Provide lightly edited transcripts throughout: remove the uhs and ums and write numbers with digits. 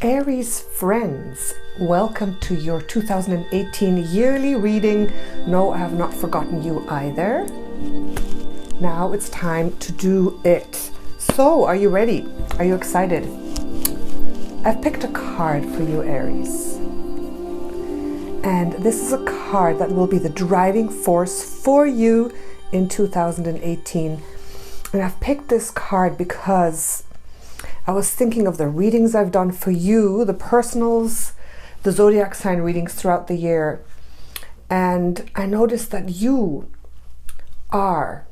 Aries friends, welcome to your 2018 yearly reading. No, I have not forgotten you either. Now it's time to do it. So, are you ready? Are you excited? I've picked a card for you, Aries. And this is a card that will be the driving force for you in 2018. And I've picked this card because I was thinking of the readings I've done for you, the personals, the zodiac sign readings throughout the year. And I noticed that you are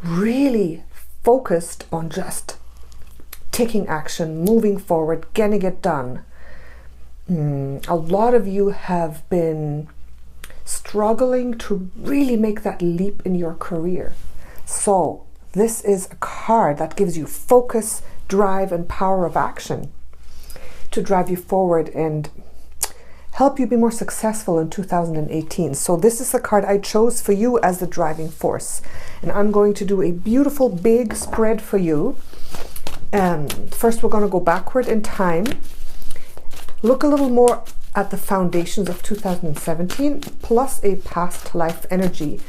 really focused on just taking action, moving forward, getting it done. A lot of you have been struggling to really make that leap in your career. So this is a card that gives you focus, drive, and power of action to drive you forward and help you be more successful in 2018. So this is the card I chose for you as the driving force. And I'm going to do a beautiful big spread for you. First, we're going to go backward in time. Look a little more at the foundations of 2017, plus a past life energy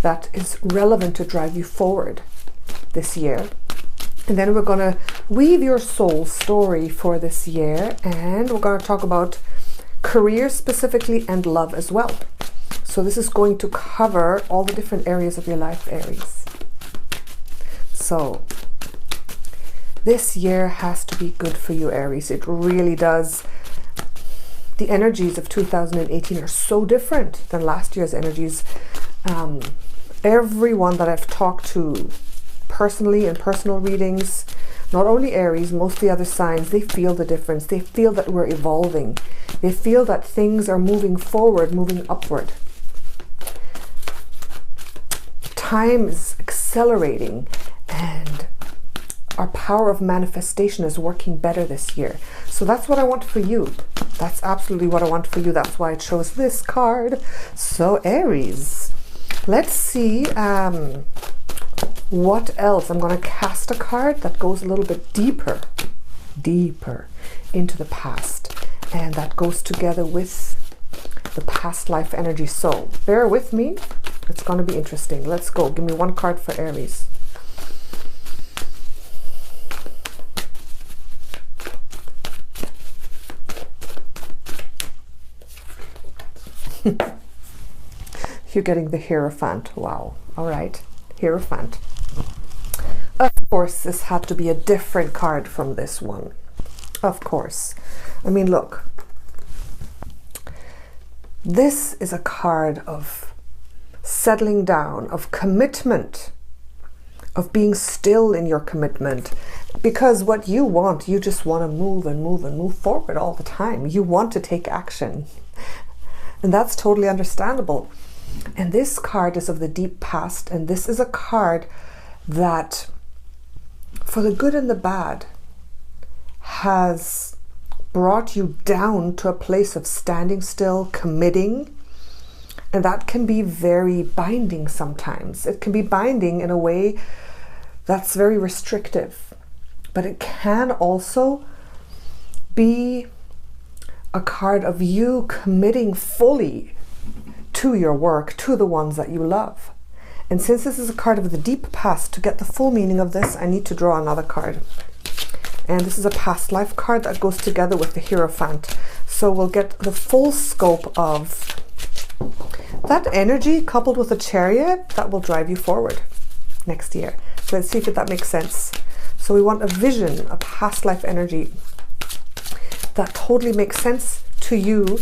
that is relevant to drive you forward this year. And then we're going to weave your soul story for this year, and we're going to talk about career specifically and love as well. So this is going to cover all the different areas of your life, Aries. So this year has to be good for you, Aries. It really does. The energies of 2018 are so different than last year's energies. Everyone that I've talked to personally in personal readings, not only Aries, most of the other signs, they feel the difference. They feel that we're evolving. They feel that things are moving forward, moving upward. Time is accelerating and our power of manifestation is working better this year. So that's what I want for you. That's absolutely what I want for you. That's why I chose this card. So Aries, let's see what else. I'm going to cast a card that goes a little bit deeper into the past, and that goes together with the past life energy. So bear with me. It's going to be interesting. Let's go. Give me one card for Aries. You're getting the Hierophant. Wow. All right. Hierophant. Of course, this had to be a different card from this one. Of course. I mean, look. This is a card of settling down, of commitment, of being still in your commitment. Because what you want, you just want to move and move and move forward all the time. You want to take action. And that's totally understandable. And this card is of the deep past, and this is a card that, for the good and the bad, has brought you down to a place of standing still, committing, and that can be very binding sometimes. It can be binding in a way that's very restrictive, but it can also be a card of you committing fully to your work, to the ones that you love. And since this is a card of the deep past, to get the full meaning of this, I need to draw another card. And this is a past life card that goes together with the Hierophant. So we'll get the full scope of that energy coupled with a Chariot that will drive you forward next year. So let's see if that makes sense. So we want a vision, a past life energy that totally makes sense to you,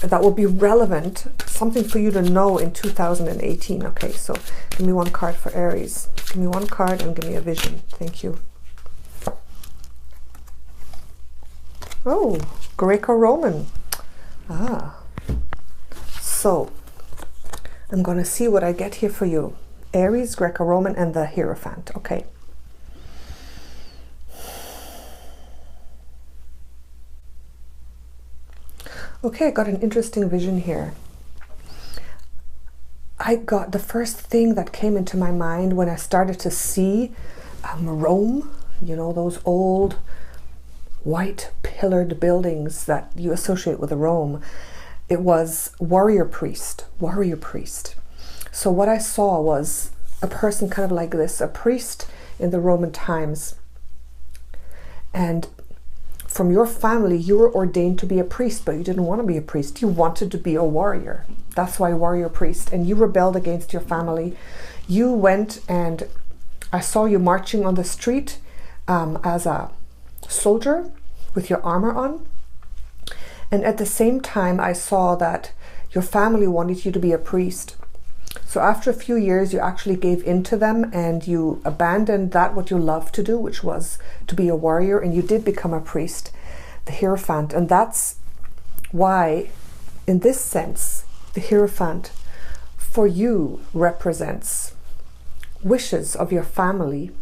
that will be relevant, something for you to know in 2018. Okay, so give me one card for Aries. Give me one card and give me a vision. Thank you. Oh, Greco-Roman. So I'm going to see what I get here for you. Aries, Greco-Roman, and the Hierophant. Okay. Okay, I got an interesting vision here. I got the first thing that came into my mind when I started to see Rome, you know, those old white pillared buildings that you associate with Rome. It was warrior priest. So what I saw was a person kind of like this, a priest in the Roman times. And from your family, you were ordained to be a priest, but you didn't want to be a priest. You wanted to be a warrior. That's why warrior priest. And you rebelled against your family. You went, and I saw you marching on the street as a soldier with your armor on. And at the same time, I saw that your family wanted you to be a priest. So after a few years, you actually gave in to them and you abandoned that what you loved to do, which was to be a warrior, and you did become a priest, the Hierophant. And that's why, in this sense, the Hierophant for you represents wishes of your family,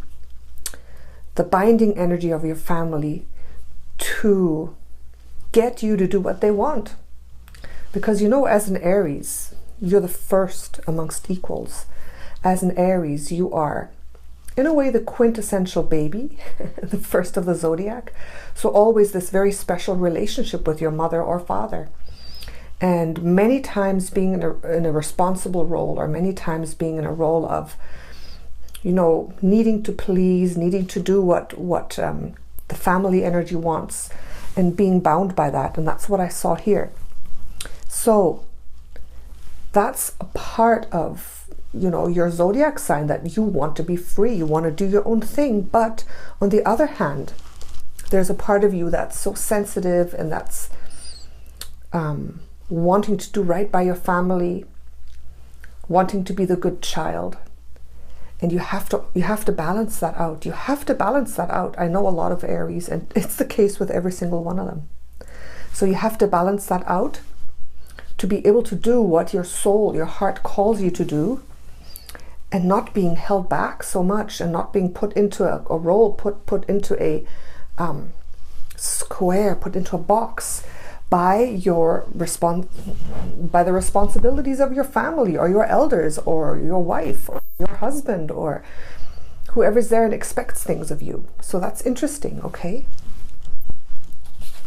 the binding energy of your family to get you to do what they want. Because you know, as an Aries, you're the first amongst equals. As an Aries, you are, in a way, the quintessential baby, the first of the zodiac. So always this very special relationship with your mother or father. And many times being in a responsible role, or many times being in a role of, you know, needing to please, needing to do what the family energy wants, and being bound by that. And that's what I saw here. So that's a part of, you know, your zodiac sign, that you want to be free, you want to do your own thing. But on the other hand, there's a part of you that's so sensitive, and that's wanting to do right by your family, wanting to be the good child. And you have to balance that out. You have to balance that out. I know a lot of Aries, and it's the case with every single one of them. So you have to balance that out to be able to do what your soul, your heart calls you to do, and not being held back so much, and not being put into a role, put into a square, put into a box by by the responsibilities of your family, or your elders, or your wife, or your husband, or whoever's there and expects things of you. So that's interesting, okay?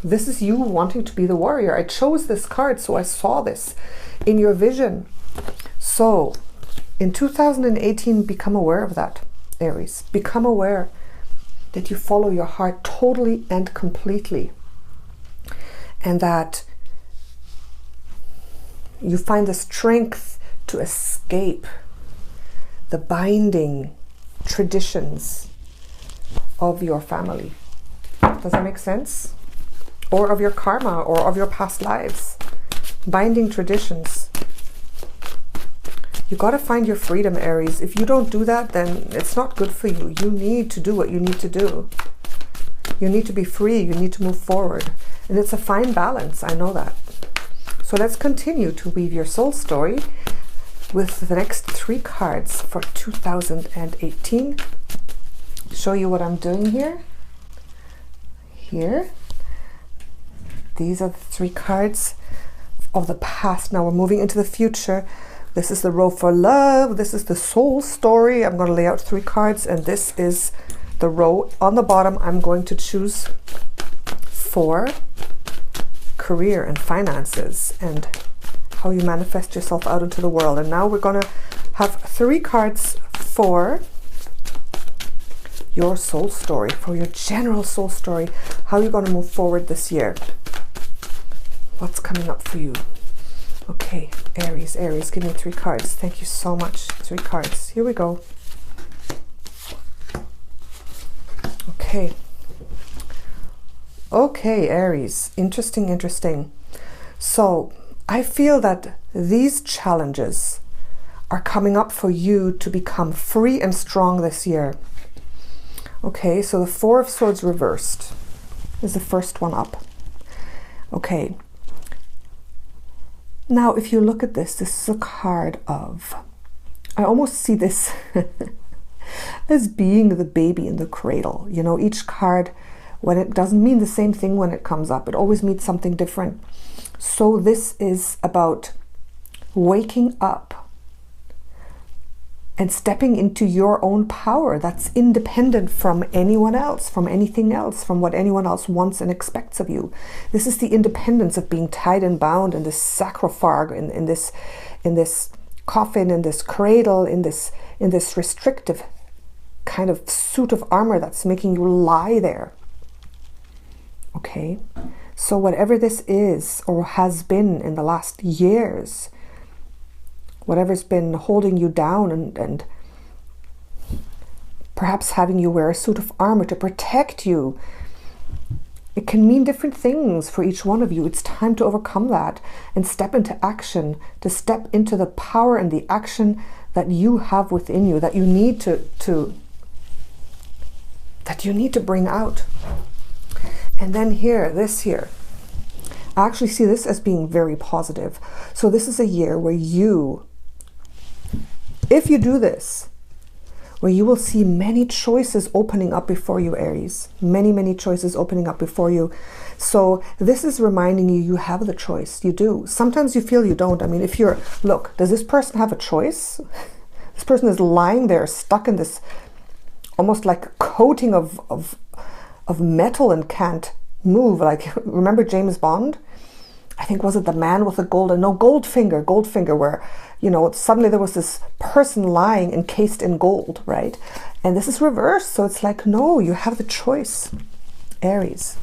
This is you wanting to be the warrior. I chose this card, so I saw this in your vision. So in 2018, become aware of that, Aries. Become aware that you follow your heart totally and completely, and that you find the strength to escape the binding traditions of your family. Does that make sense? Or of your karma, or of your past lives. Binding traditions. You got to find your freedom, Aries. If you don't do that, then it's not good for you. You need to do what you need to do. You need to be free. You need to move forward. And it's a fine balance. I know that. So let's continue to weave your soul story with the next 3 cards for 2018. Show you what I'm doing here. Here. These are the 3 cards of the past. Now we're moving into the future. This is the row for love. This is the soul story. I'm going to lay out 3 cards, and this is the row on the bottom. I'm going to choose for career and finances, and how you manifest yourself out into the world. And now we're going to have 3 cards for your soul story, for your general soul story, how you're going to move forward this year. What's coming up for you? Okay, Aries, give me 3 cards. Thank you so much. 3 cards. Here we go. Okay. Okay, Aries. Interesting. So I feel that these challenges are coming up for you to become free and strong this year. Okay, so the 4 of Swords reversed is the first one up. Okay. Now, if you look at this, this is a card of, I almost see this as being the baby in the cradle. You know, each card, when it doesn't mean the same thing when it comes up, it always means something different. So this is about waking up and stepping into your own power that's independent from anyone else, from anything else, from what anyone else wants and expects of you. This is the independence of being tied and bound in this sarcophagus, in this coffin, in this cradle, in this restrictive kind of suit of armor that's making you lie there. Okay, so whatever this is or has been in the last years, whatever's been holding you down and perhaps having you wear a suit of armor to protect you, it can mean different things for each one of you. It's time to overcome that and step into action, to step into the power and the action that you have within you, that you need to bring out. And then this here, I actually see this as being very positive. So this is a year where you, if you do this, where you will see many choices opening up before you, Aries. Many choices opening up before you. So this is reminding you have the choice. You do. Sometimes you feel you don't. I mean, if you're, look, does this person have a choice? This person is lying there, stuck in this almost like a coating of metal and can't move. Like, remember James Bond? I think, was it the man with the Goldfinger, where, you know, suddenly there was this person lying encased in gold, right? And this is reversed. So it's like, no, you have the choice, Aries.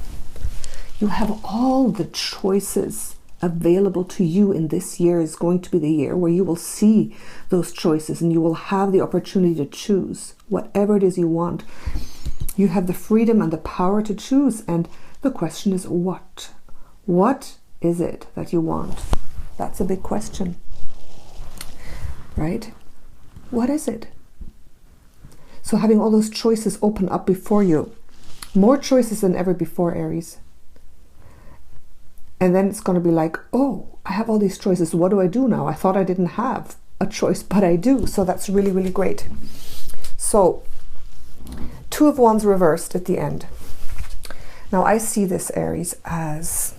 You have all the choices available to you, in this year is going to be the year where you will see those choices and you will have the opportunity to choose whatever it is you want. You have the freedom and the power to choose. And the question is, what? What is it that you want? That's a big question, right? What is it? So having all those choices open up before you, more choices than ever before, Aries. And then it's going to be like, oh, I have all these choices. What do I do now? I thought I didn't have a choice, but I do. So that's really great. So Two of Wands reversed at the end. Now I see this, Aries, as,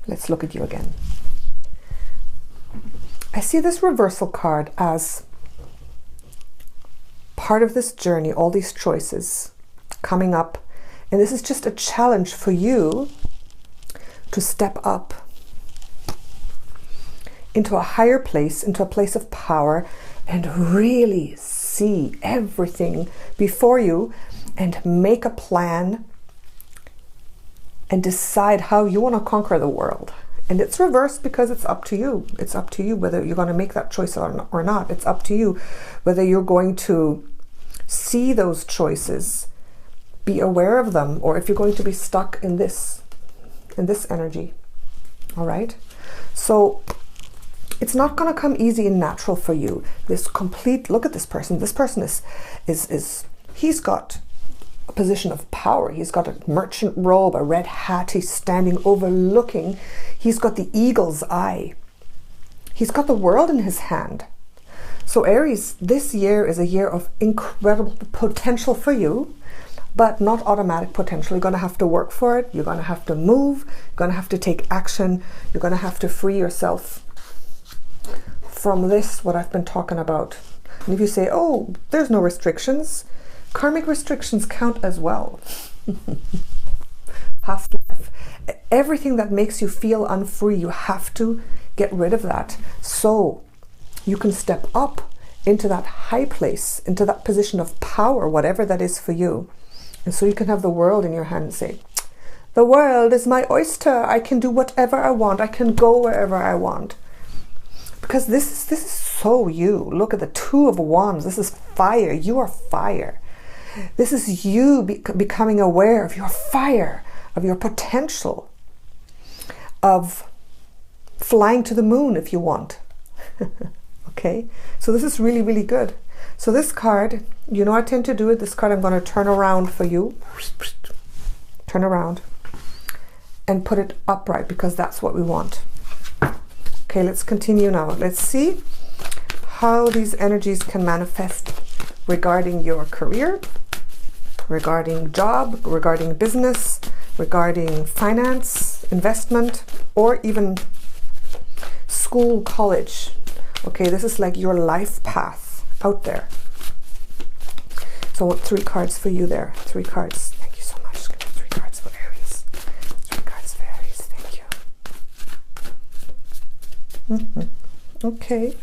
let's look at you again. I see this reversal card as part of this journey, all these choices coming up. And this is just a challenge for you to step up into a higher place, into a place of power, and really see everything before you and make a plan and decide how you want to conquer the world. And it's reversed because it's up to you. It's up to you whether you're going to make that choice or not. It's up to you whether you're going to see those choices, be aware of them, or if you're going to be stuck in this energy. All right? So it's not going to come easy and natural for you. This complete, look at this person. This person is he's got a position of power. He's got a merchant robe, a red hat. He's standing overlooking. He's got the eagle's eye. He's got the world in his hand. So Aries, this year is a year of incredible potential for you, but not automatic potential. You're going to have to work for it. You're going to have to move. You're going to have to take action. You're going to have to free yourself from this, what I've been talking about. And if you say, oh, there's no restrictions, karmic restrictions count as well. Past life. Everything that makes you feel unfree, you have to get rid of that. So you can step up into that high place, into that position of power, whatever that is for you. And so you can have the world in your hand and say, the world is my oyster. I can do whatever I want. I can go wherever I want. Because this is so you. Look at the Two of Wands. This is fire. You are fire. This is you becoming aware of your fire, of your potential, of flying to the moon if you want. Okay? So this is really good. So this card, you know I tend to do it. This card I'm going to turn around for you. Turn around. And put it upright because that's what we want. Okay, let's continue now. Let's see how these energies can manifest regarding your career, regarding job, regarding business, regarding finance, investment, or even school, college. Okay, this is like your life path out there. So I want 3 cards for you there. 3 cards. Thank you so much. 3 cards for Aries. 3 cards for Aries. Thank you. Okay.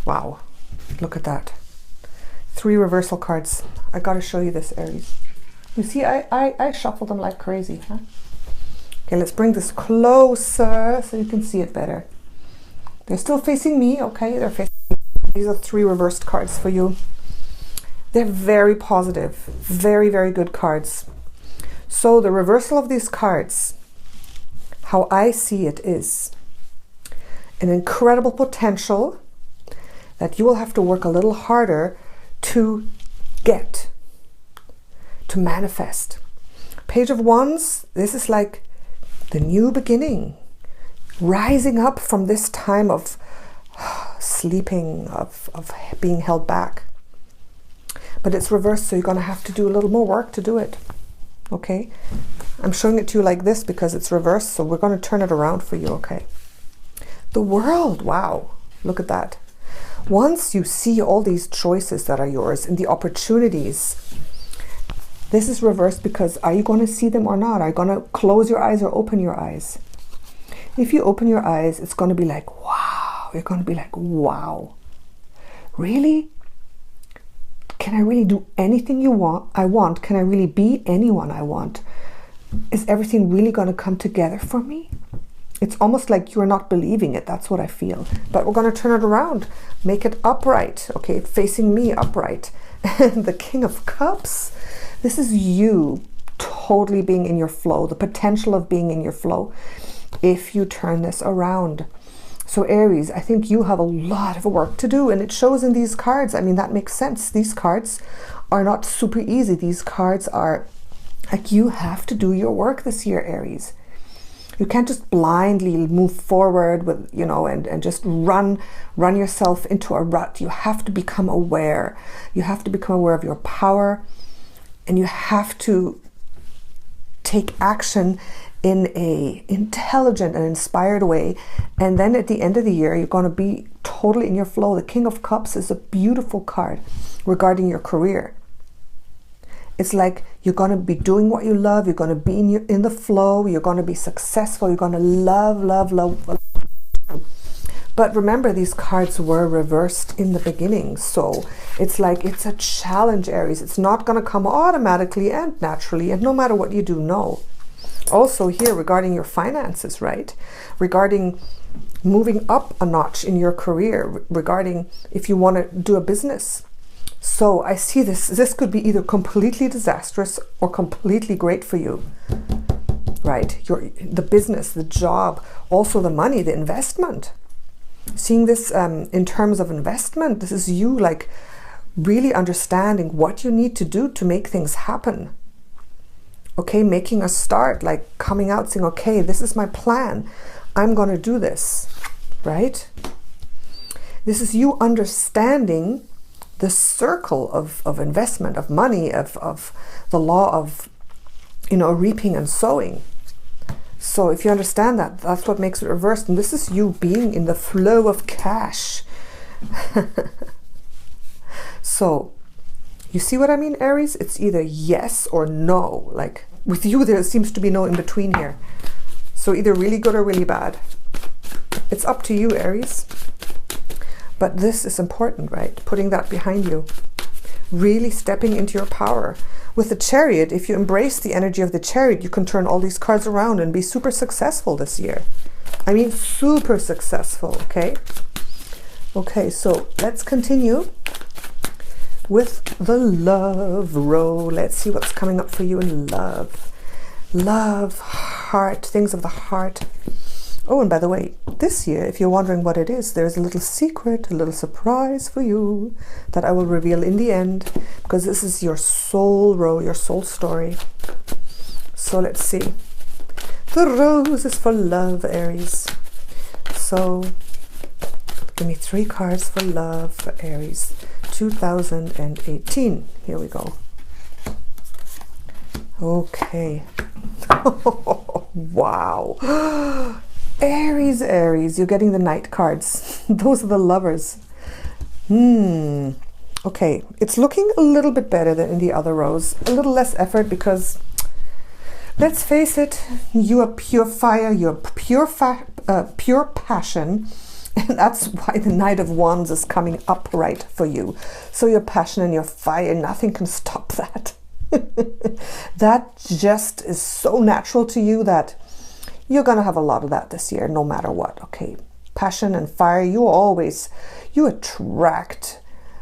Wow. Look at that. 3 reversal cards. I got to show you this, Aries. You see, I shuffle them like crazy, huh? Okay, let's bring this closer so you can see it better. They're still facing me, okay? They're facing me. These are 3 reversed cards for you. They're very positive, very, very good cards. So the reversal of these cards, how I see it, is an incredible potential that you will have to work a little harder to get, to manifest. Page of Wands, this is like the new beginning, rising up from this time of sleeping, of being held back. But it's reversed, so you're going to have to do a little more work to do it. Okay? I'm showing it to you like this because it's reversed, so we're going to turn it around for you, okay? The World, wow, look at that. Once you see all these choices that are yours and the opportunities, this is reversed because are you going to see them or not? Are you going to close your eyes or open your eyes? If you open your eyes, it's going to be like, wow. You're going to be like, wow. Really? Can I really do anything I want? Can I really be anyone I want? Is everything really going to come together for me? It's almost like you're not believing it. That's what I feel. But we're going to turn it around. Make it upright. Okay, facing me upright. And the King of Cups. This is you totally being in your flow. The potential of being in your flow. If you turn this around. So Aries, I think you have a lot of work to do. And it shows in these cards. I mean, that makes sense. These cards are not super easy. These cards are like you have to do your work this year, Aries. You can't just blindly move forward with, you know, and just run yourself into a rut. You have to become aware. You have to become aware of your power, and you have to take action in a intelligent and inspired way. And then at the end of the year, you're going to be totally in your flow. The King of Cups is a beautiful card regarding your career. It's like you're going to be doing what you love. You're going to be in the flow. You're going to be successful. You're going to love, love, love. But remember, these cards were reversed in the beginning. So it's like it's a challenge, Aries. It's not going to come automatically and naturally. And no matter what you do, no. Also here regarding your finances, right? Regarding moving up a notch in your career. Regarding if you want to do a business. So I see this could be either completely disastrous or completely great for you, right? The business, the job, also the money, the investment. Seeing this in terms of investment, this is you like really understanding what you need to do to make things happen. Okay, making a start, like coming out saying, okay, this is my plan. I'm going to do this, right? This is you understanding the circle of investment, of money, of the law of, you know, reaping and sowing. So if you understand that, that's what makes it reversed. And this is you being in the flow of cash. So you see what I mean, Aries? It's either yes or no. Like with you, there seems to be no in between here. So either really good or really bad. It's up to you, Aries. But this is important, right? Putting that behind you. Really stepping into your power. With the Chariot, if you embrace the energy of the Chariot, you can turn all these cards around and be super successful this year. I mean, super successful, okay? Okay, so let's continue with the love row. Let's see what's coming up for you in love. Love, heart, things of the heart. Oh, and by the way, this year, if you're wondering what it is, there's a little secret, a little surprise for you that I will reveal in the end, because this is your soul row, your soul story. So let's see. The rose is for love, Aries. So give me 3 cards for love for Aries 2018. Here we go. Okay. Wow. Aries, Aries, you're getting the Knight cards. Those are the lovers. Okay, it's looking a little bit better than in the other rows. A little less effort because, let's face it, you are pure fire, you're pure passion. And that's why the Knight of Wands is coming upright for you. So your passion and your fire, nothing can stop that. That just is so natural to you that you're going to have a lot of that this year, no matter what. Okay, passion and fire, you attract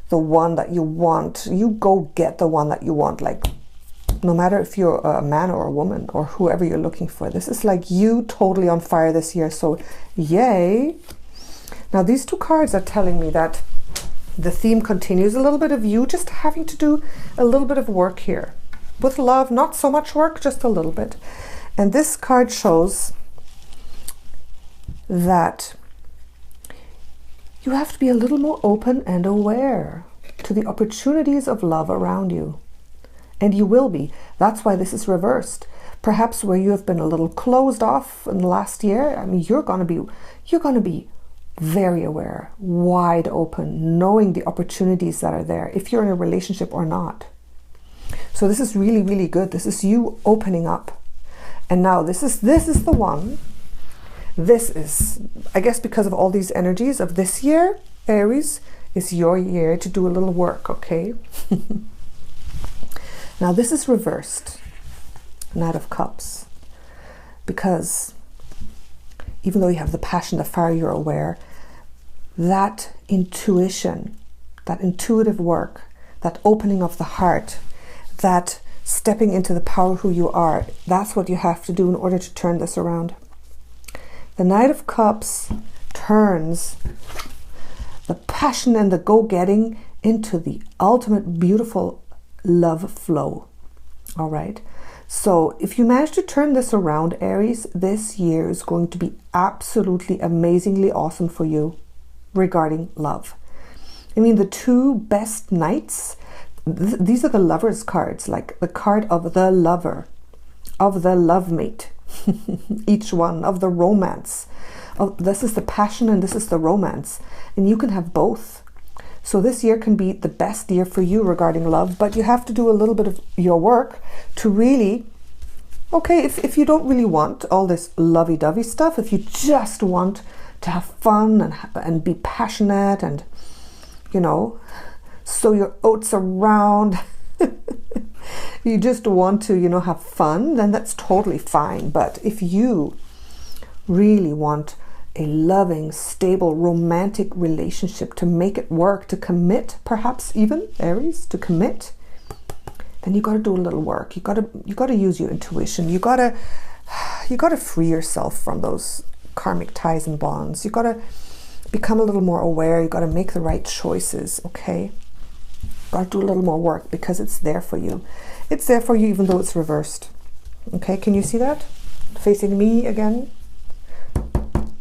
the one that you want. You go get the one that you want, like no matter if you're a man or a woman or whoever you're looking for. This is like you totally on fire this year. So yay. Now these two cards are telling me that the theme continues, a little bit of you just having to do a little bit of work here. With love, not so much work, just a little bit. And this card shows that you have to be a little more open and aware to the opportunities of love around you. And you will be. That's why this is reversed. Perhaps where you have been a little closed off in the last year, I mean, you're going to be very aware, wide open, knowing the opportunities that are there, if you're in a relationship or not. So this is really, really good. This is you opening up. And now this is the one. This is, I guess, because of all these energies of this year, Aries, is your year to do a little work, okay? Now this is reversed, Knight of Cups, because even though you have the passion, the fire, you're aware, that intuition, that intuitive work, that opening of the heart, that stepping into the power of who you are, that's what you have to do in order to turn this around. The Knight of Cups turns the passion and the go-getting into the ultimate beautiful love flow. All right. So if you manage to turn this around, Aries, this year is going to be absolutely amazingly awesome for you regarding love. I mean, the two best knights, these are the lovers cards, like the card of the lover, of the love mate, each one, of the romance. This is the passion and this is the romance. And you can have both. So this year can be the best year for you regarding love, but you have to do a little bit of your work to really, okay, if you don't really want all this lovey-dovey stuff, if you just want to have fun and be passionate and, you know, sow your oats around, you just want to, you know, have fun, then that's totally fine. But if you really want a loving, stable, romantic relationship, to make it work, to commit, perhaps even, Aries, to commit, then you got to do a little work. You got to use your intuition. You got to free yourself from those karmic ties and bonds. You got to become a little more aware. You got to make the right choices, okay? Got to do a little more work because it's there for you. It's there for you even though it's reversed. Okay, can you see that? Facing me again.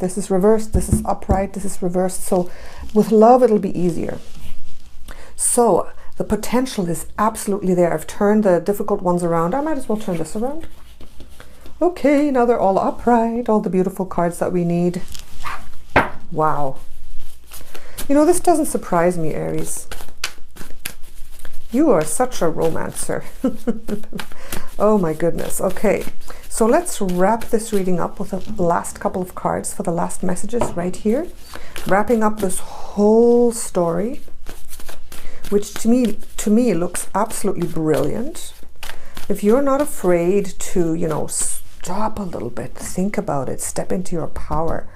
This is reversed, this is upright, this is reversed. So with love, it'll be easier. So the potential is absolutely there. I've turned the difficult ones around. I might as well turn this around. Okay, now they're all upright, all the beautiful cards that we need. Wow. You know, this doesn't surprise me, Aries. You are such a romancer. Oh my goodness. Okay, so let's wrap this reading up with the last couple of cards for the last messages right here. Wrapping up this whole story, which to me looks absolutely brilliant. If you're not afraid to, you know, stop a little bit, think about it, step into your power,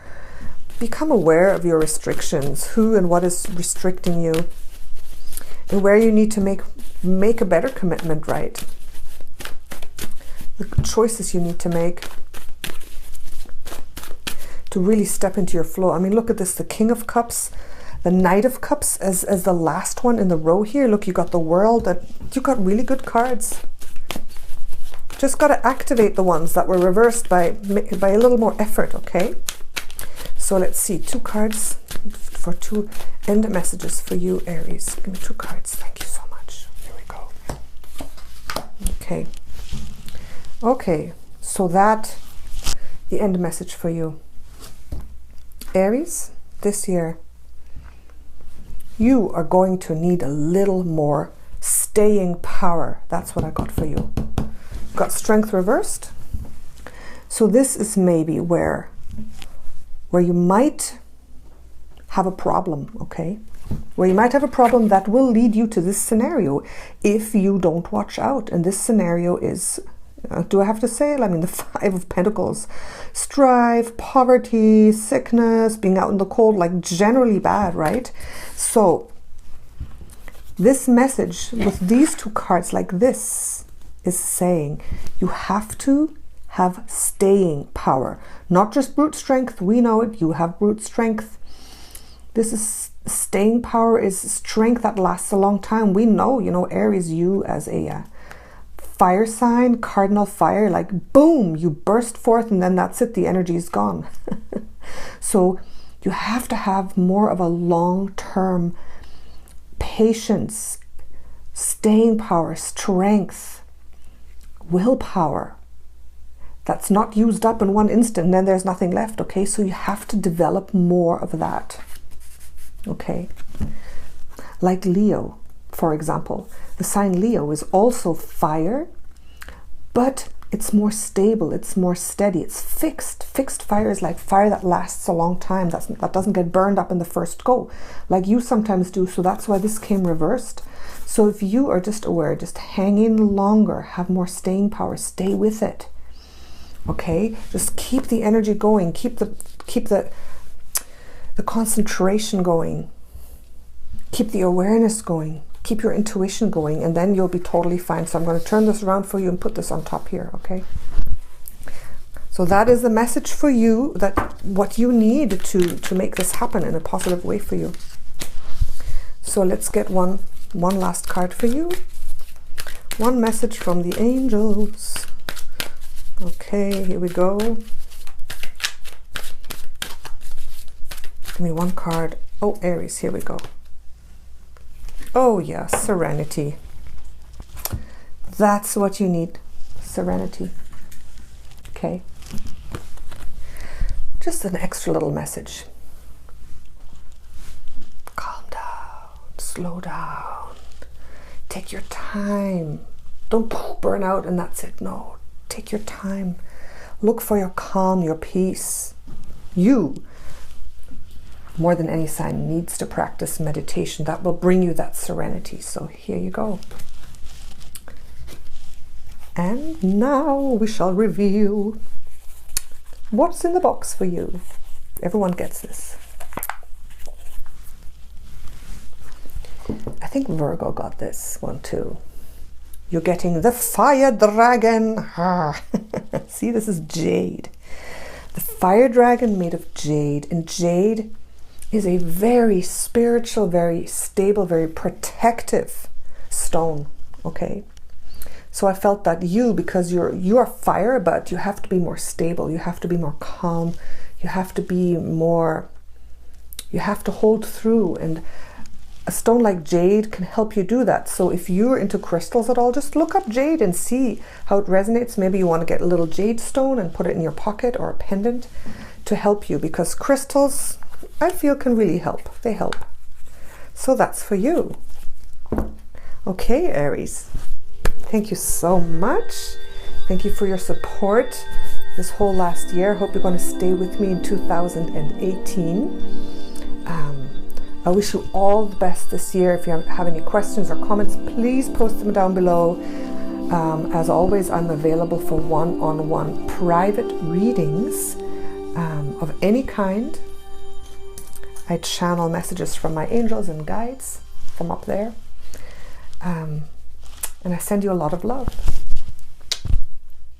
become aware of your restrictions, who and what is restricting you, and where you need to make a better commitment, right? The choices you need to make to really step into your flow. I mean, look at this, the King of Cups, the Knight of Cups as the last one in the row here. Look, you got the World. That you got really good cards. Just got to activate the ones that were reversed by a little more effort, okay? So let's see, 2 cards for 2 end messages for you, Aries. Give me 2 cards. Thank you so much. Here we go. Okay. Okay, so that the end message for you. Aries, this year, you are going to need a little more staying power. That's what I got for you. Got strength reversed. So this is maybe where you might have a problem, okay? Where you might have a problem that will lead you to this scenario if you don't watch out. And this scenario is, do I have to say it? I mean, the Five of Pentacles. Strife, poverty, sickness, being out in the cold, like generally bad, right? So this message with these two cards like this is saying you have to have staying power, not just brute strength. We know it. You have brute strength. This is staying power, is strength that lasts a long time. We know, you know, Aries, you as a fire sign, cardinal fire, like boom, you burst forth and then that's it. The energy is gone. So you have to have more of a long-term patience, staying power, strength, willpower. That's not used up in one instant and then there's nothing left, okay? So you have to develop more of that, okay? Like Leo, for example. The sign Leo is also fire, but it's more stable, it's more steady, it's fixed. Fixed fire is like fire that lasts a long time, that doesn't get burned up in the first go, like you sometimes do. So that's why this came reversed. So if you are just aware, just hang in longer, have more staying power, stay with it. Okay, just keep the energy going, keep the concentration going, keep the awareness going, keep your intuition going, and then you'll be totally fine. So I'm going to turn this around for you and put this on top here, okay? So that is the message for you, that what you need to make this happen in a positive way for you. So let's get one last card for you. One message from the angels. Okay, here we go. Give me one card. Oh, Aries, here we go. Oh yeah, serenity. That's what you need, serenity. Okay. Just an extra little message. Calm down, slow down. Take your time. Don't burn out and that's it. No. Take your time. Look for your calm, your peace. You, more than any sign, needs to practice meditation. That will bring you that serenity. So here you go. And now we shall reveal what's in the box for you. Everyone gets this. I think Virgo got this one too. You're getting the fire dragon. See, this is jade. The fire dragon made of jade. And jade is a very spiritual, very stable, very protective stone. Okay. So I felt that you, because you are fire, but you have to be more stable. You have to be more calm. You have to be more, you have to hold through. And a stone like jade can help you do that. So if you're into crystals at all, just look up jade and see how it resonates. Maybe you want to get a little jade stone and put it in your pocket or a pendant to help you, because crystals, I feel, can really help. They help. So that's for you. Okay, Aries. Thank you so much. Thank you for your support this whole last year. Hope you're going to stay with me in 2018. I wish you all the best this year. If you have any questions or comments, please post them down below. As always, I'm available for one-on-one private readings of any kind. I channel messages from my angels and guides from up there. And I send you a lot of love.